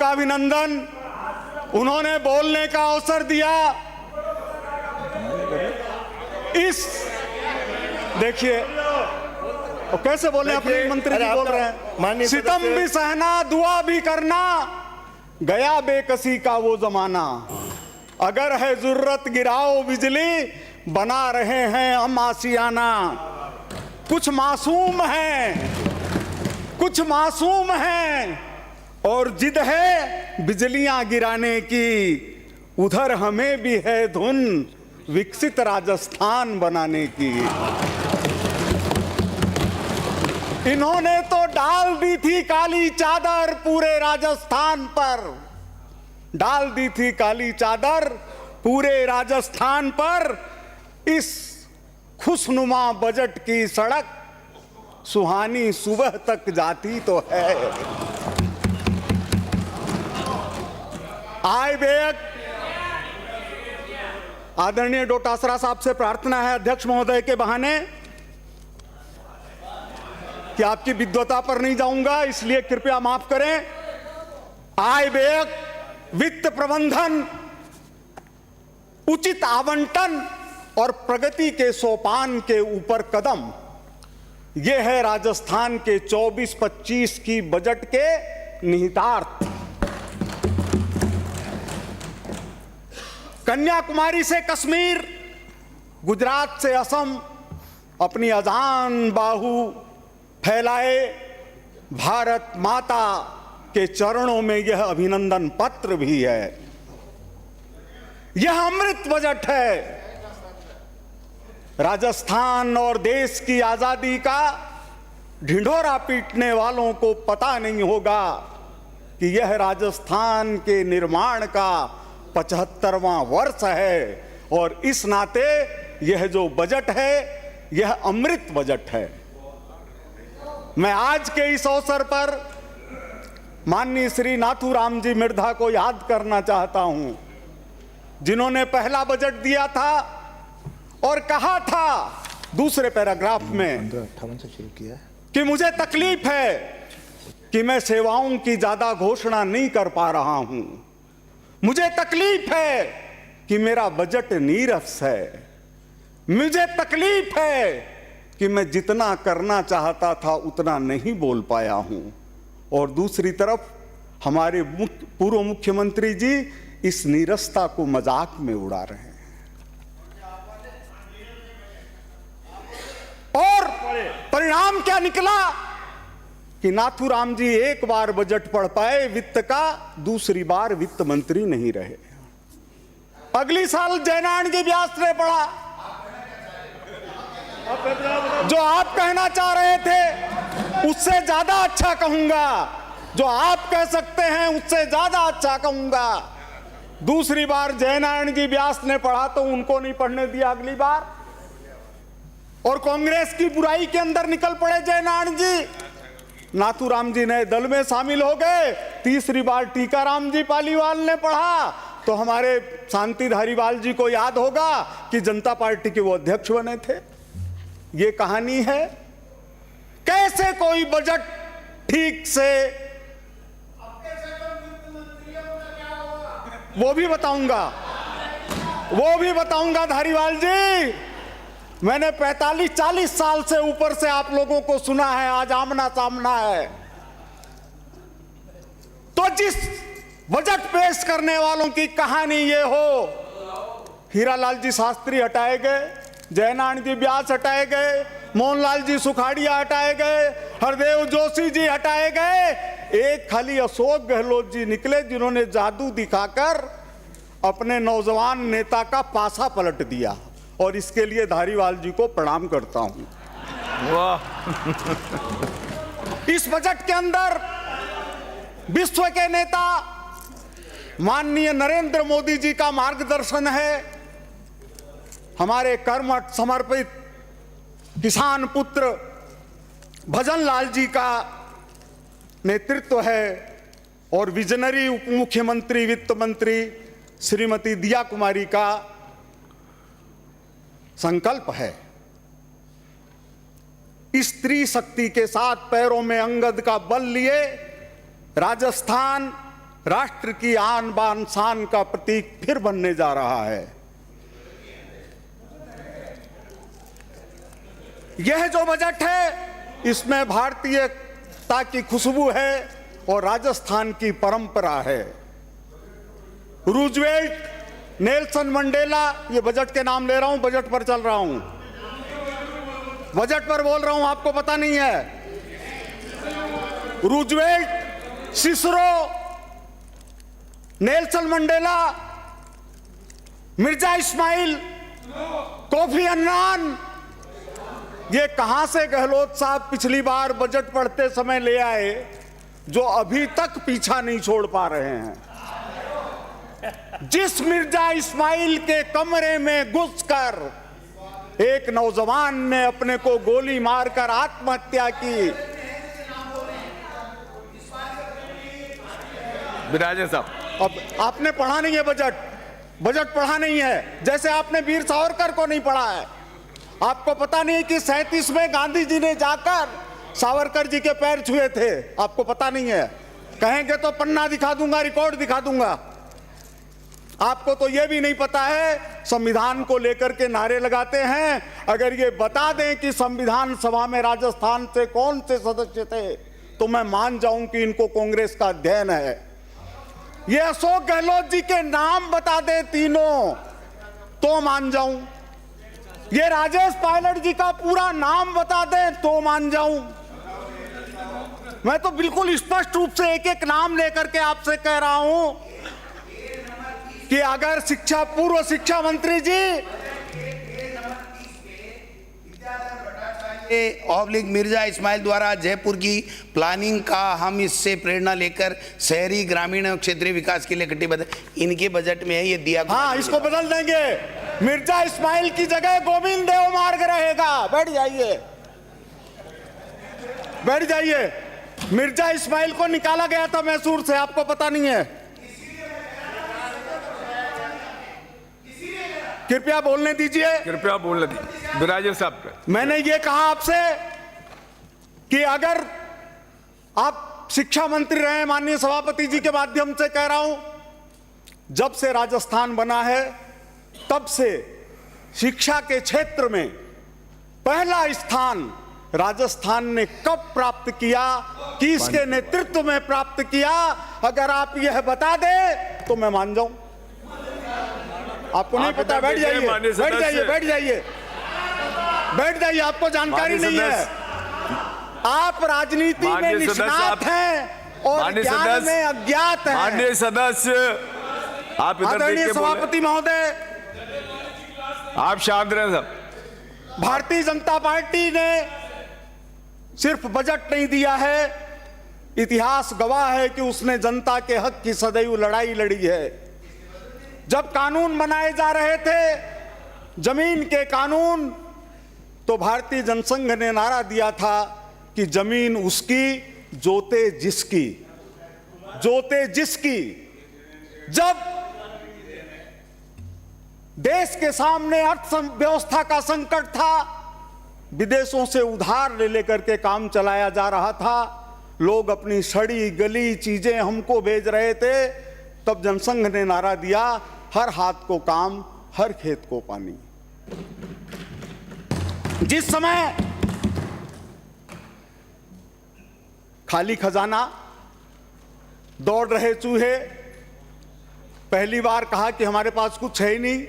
आपका अभिनंदन। उन्होंने बोलने का अवसर दिया। इस देखिए कैसे बोले, अपने मंत्री जी बोल रहे हैं, सितम भी सहना दुआ भी करना, गया बेकसी का वो जमाना, अगर है जरूरत गिराओ बिजली, बना रहे हैं हम आशियाना। कुछ मासूम हैं और जिद है बिजलियां गिराने की, उधर हमें भी है धुन विकसित राजस्थान बनाने की। इन्होंने तो डाल दी थी काली चादर पूरे राजस्थान पर, डाल दी थी काली चादर पूरे राजस्थान पर। इस खुशनुमा बजट की सड़क सुहानी सुबह तक जाती तो है। आय बेग आदरणीय डोटासरा साहब से प्रार्थना है अध्यक्ष महोदय के बहाने कि आपकी विद्वता पर नहीं जाऊंगा, इसलिए कृपया माफ करें। आय व्यय, वित्त प्रबंधन, उचित आवंटन और प्रगति के सोपान के ऊपर कदम, यह है राजस्थान के 24-25 की बजट के निहितार्थ। कन्याकुमारी से कश्मीर, गुजरात से असम, अपनी अजान बाहु फैलाए भारत माता के चरणों में यह अभिनंदन पत्र भी है। यह अमृत बजट है। राजस्थान और देश की आजादी का ढिंढोरा पीटने वालों को पता नहीं होगा कि यह राजस्थान के निर्माण का 75वां वर्ष है, और इस नाते यह जो बजट है यह अमृत बजट है। मैं आज के इस अवसर पर माननीय श्री नाथूराम जी मिर्धा को याद करना चाहता हूं, जिन्होंने पहला बजट दिया था और कहा था दूसरे पैराग्राफ में 58 से शुरू किया कि मुझे तकलीफ है कि मैं सेवाओं की ज्यादा घोषणा नहीं कर पा रहा हूं, मुझे तकलीफ है कि मेरा बजट नीरस है, मुझे तकलीफ है कि मैं जितना करना चाहता था उतना नहीं बोल पाया हूं। और दूसरी तरफ हमारे पूर्व मुख्यमंत्री जी इस नीरसता को मजाक में उड़ा रहे हैं। और परिणाम क्या निकला कि नाथूराम जी एक बार बजट पढ़ पाए वित्त का, दूसरी बार वित्त मंत्री नहीं रहे। अगली साल जयनारायण जी व्यास ने पढ़ा। जो आप कहना चाह रहे थे उससे ज्यादा अच्छा कहूंगा, जो आप कह सकते हैं उससे ज्यादा अच्छा कहूंगा। दूसरी बार जयनारायण जी व्यास ने पढ़ा तो उनको नहीं पढ़ने दिया अगली बार, और कांग्रेस की बुराई के अंदर निकल पड़े जयनारायण जी। नाथूराम जी नए दल में शामिल हो गए। तीसरी बार टीकाराम जी पालीवाल ने पढ़ा तो हमारे शांति धारीवाल जी को याद होगा कि जनता पार्टी के वो अध्यक्ष बने थे। ये कहानी है। कैसे कोई बजट ठीक से, वो भी बताऊंगा धारीवाल जी। मैंने 45-40 साल से ऊपर से आप लोगों को सुना है, आज आमना सामना है। तो जिस बजट पेश करने वालों की कहानी ये हो, हीरालाल जी शास्त्री हटाए गए, जयनारायण जी व्यास हटाए गए, मोहनलाल जी सुखाड़िया हटाए गए, हरदेव जोशी जी हटाए गए, एक खाली अशोक गहलोत जी निकले जिन्होंने जादू दिखाकर अपने नौजवान नेता का पासा पलट दिया, और इसके लिए धारीवाल जी को प्रणाम करता हूं। वाह। इस बजट के अंदर विश्व के नेता माननीय नरेंद्र मोदी जी का मार्गदर्शन है। हमारे कर्मठ समर्पित किसान पुत्र भजन लाल जी का नेतृत्व है, और विजनरी उप मुख्यमंत्री वित्त मंत्री श्रीमती दिया कुमारी का संकल्प है। स्त्री शक्ति के साथ पैरों में अंगद का बल लिए राजस्थान राष्ट्र की आन बान शान का प्रतीक फिर बनने जा रहा है। यह जो बजट है इसमें भारतीयता की खुशबू है और राजस्थान की परंपरा है। रूजवेल्ट, नेल्सन मंडेला, ये बजट के नाम ले रहा हूं, बजट पर चल रहा हूं, बजट पर बोल रहा हूं, आपको पता नहीं है। Roosevelt, Cicero, Nelson Mandela, Mirza Ismail, Kofi Annan, ये कहां से गहलोत साहब पिछली बार बजट पढ़ते समय ले आए जो अभी तक पीछा नहीं छोड़ पा रहे हैं। जिस मिर्जा इस्माइल के कमरे में घुसकर एक नौजवान ने अपने को गोली मारकर आत्महत्या की। विराजन साहब, अब आपने पढ़ा नहीं है बजट, बजट पढ़ा नहीं है, जैसे आपने वीर सावरकर को नहीं पढ़ा है। आपको पता नहीं कि 37 में गांधी जी ने जाकर सावरकर जी के पैर छुए थे, आपको पता नहीं है। कहेंगे तो पन्ना दिखा दूंगा, रिकॉर्ड दिखा दूंगा। आपको तो यह भी नहीं पता है, संविधान को लेकर के नारे लगाते हैं। अगर ये बता दें कि संविधान सभा में राजस्थान से कौन से सदस्य थे तो मैं मान जाऊं कि इनको कांग्रेस का अध्ययन है। ये अशोक गहलोत जी के नाम बता दे तीनों तो मान जाऊं। ये राजेश पायलट जी का पूरा नाम बता दे तो मान जाऊं। मैं तो बिल्कुल स्पष्ट रूप से एक एक नाम लेकर के आपसे कह रहा हूं कि अगर पूर्व शिक्षा मंत्री जी ऑब्लिक मिर्जा इस्माइल द्वारा जयपुर की प्लानिंग का हम इससे प्रेरणा लेकर शहरी ग्रामीण क्षेत्रीय विकास के लिए कटिबद्ध, इनके बजट में है ये दिया। हाँ, इसको बदल देंगे। मिर्जा इस्माइल की जगह गोविंद देव मार्ग रहेगा। बैठ जाइए, बैठ जाइए। मिर्जा इस्माइल को निकाला गया था मैसूर से, आपको पता नहीं है? कृपया बोलने दीजिए, कृपया बोलने दीजिए विराजन साहब। मैंने ये कहा आपसे कि अगर आप शिक्षा मंत्री रहे, माननीय सभापति जी के माध्यम से कह रहा हूं, जब से राजस्थान बना है तब से शिक्षा के क्षेत्र में पहला स्थान राजस्थान ने कब प्राप्त किया, किसके नेतृत्व में प्राप्त किया, अगर आप यह बता दें तो मैं मान जाऊं। आपको नहीं पता? बैठ जाइए, बैठ जाइए, बैठ जाइए, बैठ जाइए। आपको जानकारी नहीं है। आप राजनीति में निष्णात हैं और ज्ञान में अज्ञात हैं। माननीय सदस्य, आप इधर देख के सभापति महोदय, आप शांत रहे साहब। भारतीय जनता पार्टी ने सिर्फ बजट नहीं दिया है, इतिहास गवाह है कि उसने जनता के हक की सदैव लड़ाई लड़ी है। जब कानून बनाए जा रहे थे, जमीन के कानून, तो भारतीय जनसंघ ने नारा दिया था कि जमीन उसकी, जोते जिसकी, जोते जिसकी। जब देश के सामने अर्थव्यवस्था का संकट था, विदेशों से उधार ले लेकर के काम चलाया जा रहा था, लोग अपनी सड़ी गली चीजें हमको भेज रहे थे, तब जनसंघ ने नारा दिया, हर हाथ को काम, हर खेत को पानी। जिस समय खाली खजाना, दौड़ रहे चूहे, पहली बार कहा कि हमारे पास कुछ है ही नहीं,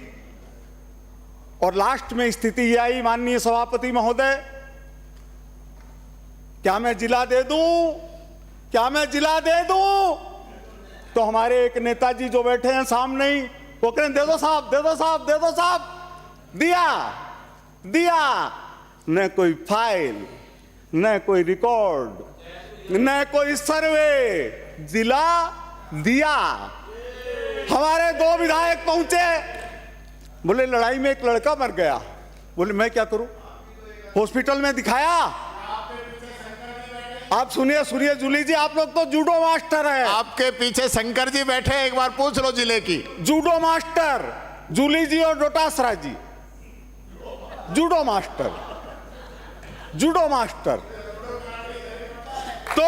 और लास्ट में स्थिति यह आई, माननीय सभापति महोदय, क्या मैं जिला दे दूं, क्या मैं जिला दे दूं? तो हमारे एक नेताजी जो बैठे हैं सामने ही, वो कह रहे दे दो साहब, दे दो साहब, दे दो साहब। दिया, दिया। न कोई फाइल, न कोई रिकॉर्ड, न कोई सर्वे, जिला दिया। हमारे 2 विधायक पहुंचे, बोले लड़ाई में एक लड़का मर गया। बोले मैं क्या करूं? हॉस्पिटल में दिखाया। आप सुनिए, सुनिए जूली जी, आप लोग तो जूडो मास्टर हैं। आपके पीछे शंकर जी बैठे हैं, एक बार पूछ लो जिले की। जूडो मास्टर जूली जी और डोटासरा जी, जूडो मास्टर, जूडो मास्टर। तो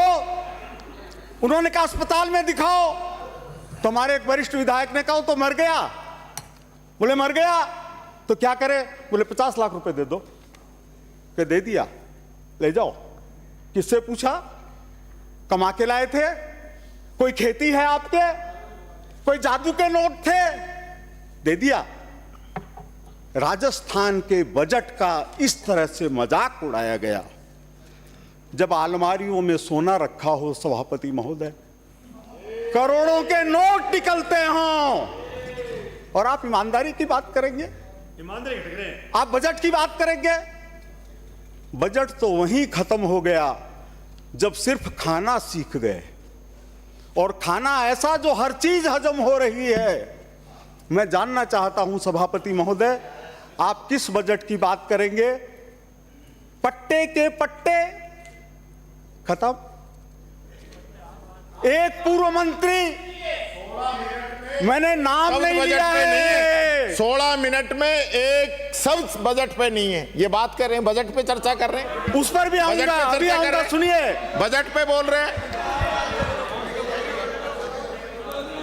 उन्होंने कहा अस्पताल में दिखाओ। तो हमारे एक वरिष्ठ विधायक ने कहा तो मर गया। बोले मर गया तो क्या करे? बोले 50 लाख रुपए दे दो। कि दे दिया, ले जाओ। किससे पूछा? कमा के लाए थे? कोई खेती है आपके? कोई जादू के नोट थे? दे दिया। राजस्थान के बजट का इस तरह से मजाक उड़ाया गया। जब अलमारियों में सोना रखा हो सभापति महोदय, करोड़ों के नोट निकलते हों, और आप ईमानदारी की बात करेंगे? आप बजट की बात करेंगे? बजट तो वहीं खत्म हो गया जब सिर्फ खाना सीख गए, और खाना ऐसा जो हर चीज हजम हो रही है। मैं जानना चाहता हूं सभापति महोदय, आप किस बजट की बात करेंगे? पट्टे के पट्टे खत्म। एक पूर्व मंत्री, मैंने नाम नहीं लिया है, 16 मिनट में एक शब्द बजट पे नहीं है। ये बात कर रहे हैं, बजट पे चर्चा कर रहे हैं, उस पर भी आऊंगा, अभी आऊंगा, सुनिए। बजट पे बोल रहे हैं।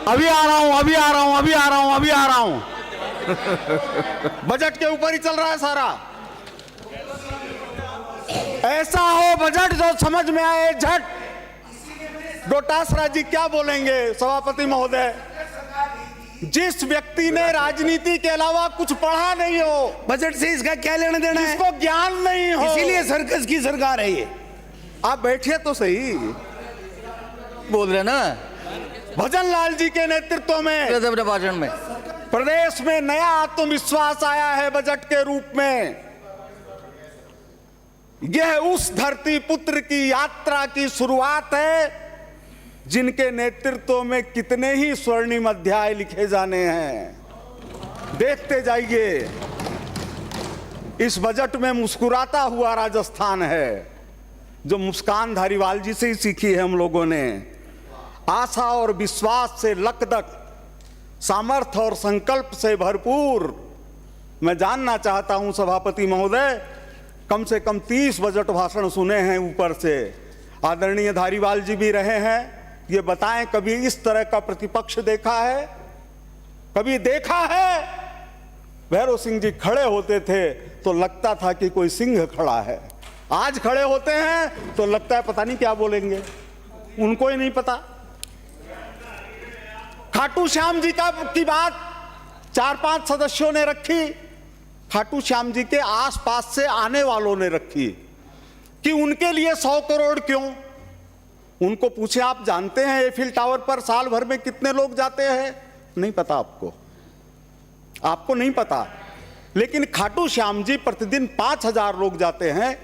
अभी आ रहा हूं, अभी आ रहा हूं, अभी आ रहा हूं, अभी आ रहा हूं। बजट के ऊपर ही चल रहा है सारा। ऐसा हो बजट जो समझ में आए झट। डोटासरा जी क्या बोलेंगे सभापति महोदय? जिस व्यक्ति ने राजनीति के अलावा कुछ पढ़ा नहीं हो, बजट से इसका क्या लेना देना है? जिसको ज्ञान नहीं हो, इसीलिए सर्कस की सरकार है ये। आप बैठिए तो सही। बोल रहे ना भजन लाल जी के नेतृत्व में अपने भाषण में प्रदेश में नया आत्मविश्वास आया है बजट के रूप में। यह उस धरती पुत्र की यात्रा की शुरुआत है जिनके नेतृत्व में कितने ही स्वर्णिम अध्याय लिखे जाने हैं। देखते जाइए। इस बजट में मुस्कुराता हुआ राजस्थान है, जो मुस्कान धारीवाल जी से ही सीखी है हम लोगों ने। आशा और विश्वास से लकदक, सामर्थ्य और संकल्प से भरपूर। मैं जानना चाहता हूं सभापति महोदय, कम से कम 30 बजट भाषण सुने हैं ऊपर से। आदरणीय धारीवाल जी भी रहे हैं। ये बताएं, कभी इस तरह का प्रतिपक्ष देखा है? कभी देखा है? भैरव सिंह जी खड़े होते थे तो लगता था कि कोई सिंह खड़ा है। आज खड़े होते हैं तो लगता है पता नहीं क्या बोलेंगे, उनको ही नहीं पता। खाटू श्याम जी की बात 4-5 सदस्यों ने रखी, खाटू श्याम जी के आसपास से आने वालों ने रखी कि उनके लिए 100 करोड़ क्यों? उनको पूछे, आप जानते हैं एफिल टावर पर साल भर में कितने लोग जाते हैं? नहीं पता आपको, आपको नहीं पता। लेकिन खाटू श्याम जी प्रतिदिन 5000 लोग जाते हैं,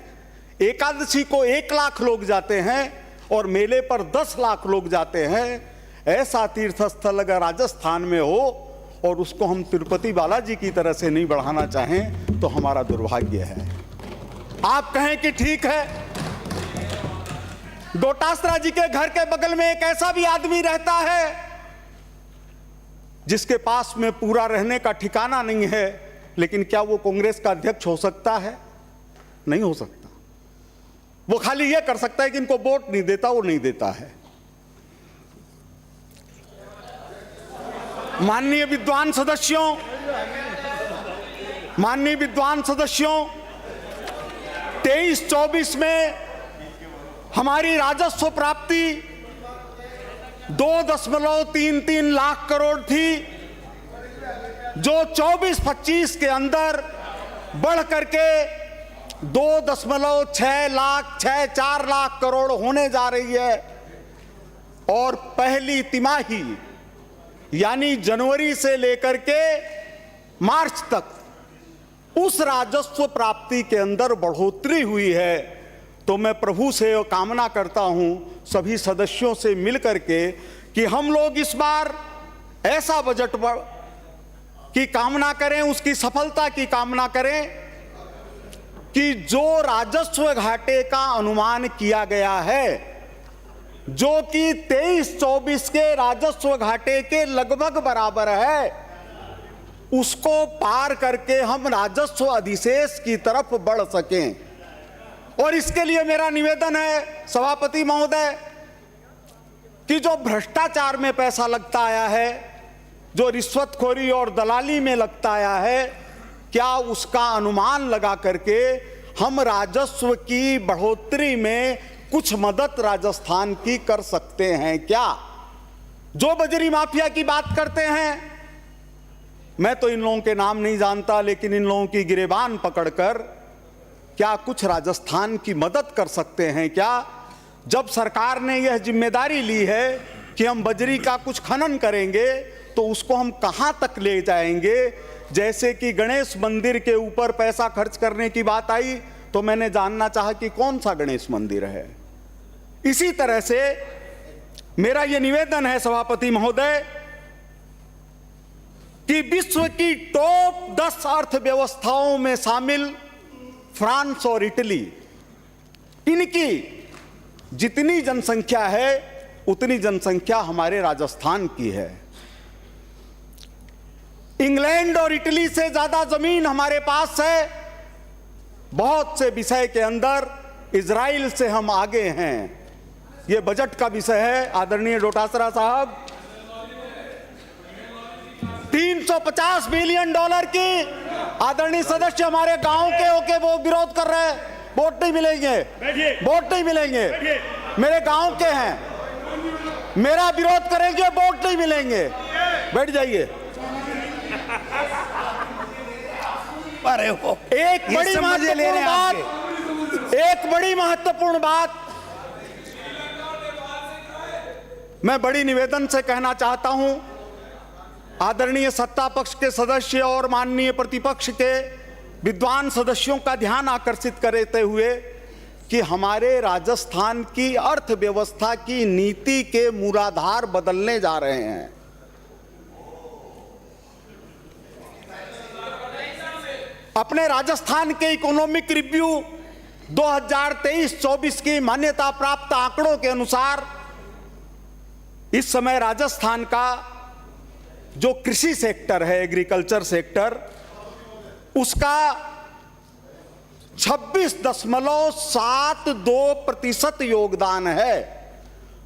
एकादशी को 1 लाख लोग जाते हैं, और मेले पर 10 लाख लोग जाते हैं। ऐसा तीर्थ स्थल अगर राजस्थान में हो और उसको हम तिरुपति बालाजी की तरह से नहीं बढ़ाना चाहें तो हमारा दुर्भाग्य है। आप कहें कि ठीक है। डोटासरा जी के घर के बगल में एक ऐसा भी आदमी रहता है जिसके पास में पूरा रहने का ठिकाना नहीं है, लेकिन क्या वो कांग्रेस का अध्यक्ष हो सकता है? नहीं हो सकता। वो खाली ये कर सकता है कि इनको वोट नहीं देता, वो नहीं देता है। माननीय विद्वान सदस्यों, 23-24 में हमारी राजस्व प्राप्ति 2.33 लाख करोड़ थी, जो 24-25 के अंदर बढ़ करके 2.64 लाख करोड़ होने जा रही है। और पहली तिमाही यानी जनवरी से लेकर के मार्च तक उस राजस्व प्राप्ति के अंदर बढ़ोतरी हुई है। तो मैं प्रभु से कामना करता हूं, सभी सदस्यों से मिलकर के, कि हम लोग इस बार ऐसा बजट की कामना करें, उसकी सफलता की कामना करें कि जो राजस्व घाटे का अनुमान किया गया है, जो कि 23-24 के राजस्व घाटे के लगभग बराबर है, उसको पार करके हम राजस्व अधिशेष की तरफ बढ़ सकें। और इसके लिए मेरा निवेदन है सभापति महोदय, कि जो भ्रष्टाचार में पैसा लगता आया है, जो रिश्वतखोरी और दलाली में लगता आया है, क्या उसका अनुमान लगा करके हम राजस्व की बढ़ोतरी में कुछ मदद राजस्थान की कर सकते हैं क्या? जो बजरी माफिया की बात करते हैं, मैं तो इन लोगों के नाम नहीं जानता, लेकिन इन लोगों की गिरेबान पकड़कर क्या कुछ राजस्थान की मदद कर सकते हैं क्या? जब सरकार ने यह जिम्मेदारी ली है कि हम बजरी का कुछ खनन करेंगे, तो उसको हम कहां तक ले जाएंगे? जैसे कि गणेश मंदिर के ऊपर पैसा खर्च करने की बात आई, तो मैंने जानना चाहा कि कौन सा गणेश मंदिर है। इसी तरह से मेरा यह निवेदन है सभापति महोदय कि विश्व की टॉप 10 अर्थव्यवस्थाओं में शामिल फ्रांस और इटली, इनकी जितनी जनसंख्या है उतनी जनसंख्या हमारे राजस्थान की है। इंग्लैंड और इटली से ज्यादा जमीन हमारे पास है। बहुत से विषय के अंदर इजराइल से हम आगे हैं। यह बजट का विषय है आदरणीय डोटासरा साहब। 350 बिलियन डॉलर की आदरणीय सदस्य हमारे गांव के होके वो विरोध कर रहे हैं, वोट नहीं मिलेंगे, वोट नहीं मिलेंगे। मेरे गांव के हैं, मेरा विरोध करेंगे, वोट नहीं मिलेंगे। बैठ जाइए। अरे वो एक बड़ी महत्वपूर्ण बात, एक बड़ी महत्वपूर्ण बात मैं बड़ी निवेदन से कहना चाहता हूं आदरणीय सत्ता पक्ष के सदस्य और माननीय प्रतिपक्ष के विद्वान सदस्यों का ध्यान आकर्षित करते हुए कि हमारे राजस्थान की अर्थव्यवस्था की नीति के मूलाधार बदलने जा रहे हैं। अपने राजस्थान के इकोनॉमिक रिव्यू 2023-24 की मान्यता प्राप्त आंकड़ों के अनुसार इस समय राजस्थान का जो कृषि सेक्टर है, एग्रीकल्चर सेक्टर, उसका 26.72% योगदान है।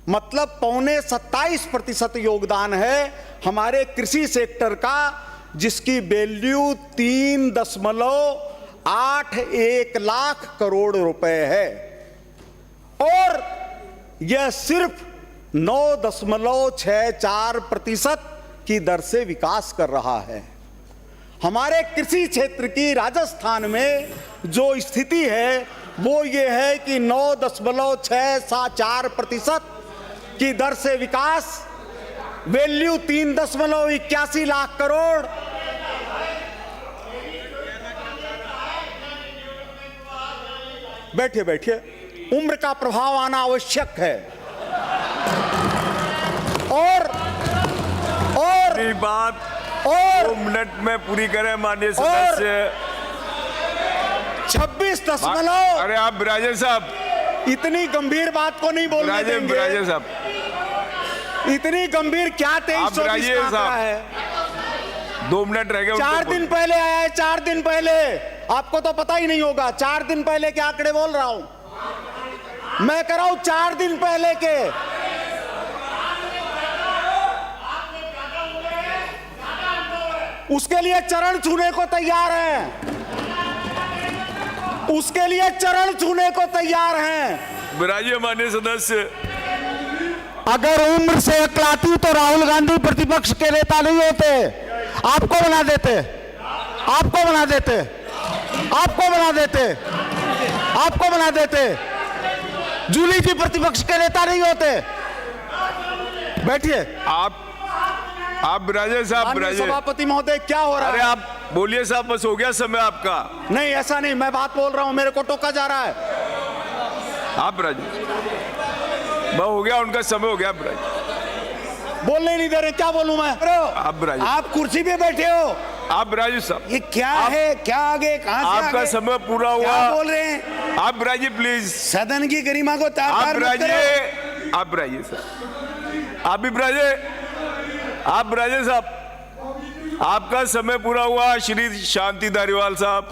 मतलब 27.25% योगदान है हमारे कृषि सेक्टर का, जिसकी वैल्यू 3.81 लाख करोड़ रुपए है। और यह सिर्फ 9.64% की दर से विकास कर रहा है। हमारे कृषि क्षेत्र की राजस्थान में जो स्थिति है वो ये है कि 9.64% की दर से विकास, वैल्यू 3.81 लाख करोड़। बैठिए बैठिए, उम्र का प्रभाव आना आवश्यक है। और बात 2 मिनट में पूरी करें माननीय सदस्य। 26 अरे आप बिराजे साहब, इतनी गंभीर बात को नहीं बोलने देंगे। बिराजे साहब, इतनी गंभीर क्या 23-24 का आंकड़ा है? 2 मिनट रह गए। 4 दिन पहले आया है, 4 दिन पहले। आपको तो पता ही नहीं होगा 4 दिन पहले के आंकड़े बोल रहा हूं मैं, कह रहा हूं 4 दिन पहले के। उसके लिए चरण छूने को तैयार हैं, उसके लिए चरण छूने को तैयार हैं। बिराजे माननीय सदस्य, अगर उम्र से अकलाती तो राहुल गांधी प्रतिपक्ष के नेता नहीं होते। आपको बना देते, आपको बना देते, आपको बना देते, आपको बना देते। जूली जी प्रतिपक्ष के नेता नहीं होते। बैठिए। आप बिराजे साहब, बिराजे सभापति महोदय, क्या हो रहा है? अरे आप बोलिए साहब, बस हो गया समय आपका। नहीं, ऐसा नहीं, मैं बात बोल रहा हूं, मेरे को टोका जा रहा है। आप बिराजे, बस हो गया, उनका समय हो गया। बिराजे बोलने नहीं दे रहे, क्या बोलूं मैं? आप बिराजे, आप कुर्सी पे बैठे हो, आप बिराजे साहब। ये क्या है? क्या आगे, कहां से आपका आगे? समय पूरा हुआ। क्या बोल रहे हैं? आप बिराजे प्लीज। सदन की गरिमा को आप तार मत बिराजे, करो। आप बिराजे साहब, आप भी बिराजे, आप बिराजे साहब। आपका समय पूरा हुआ। श्री शांति धारीवाल साहब।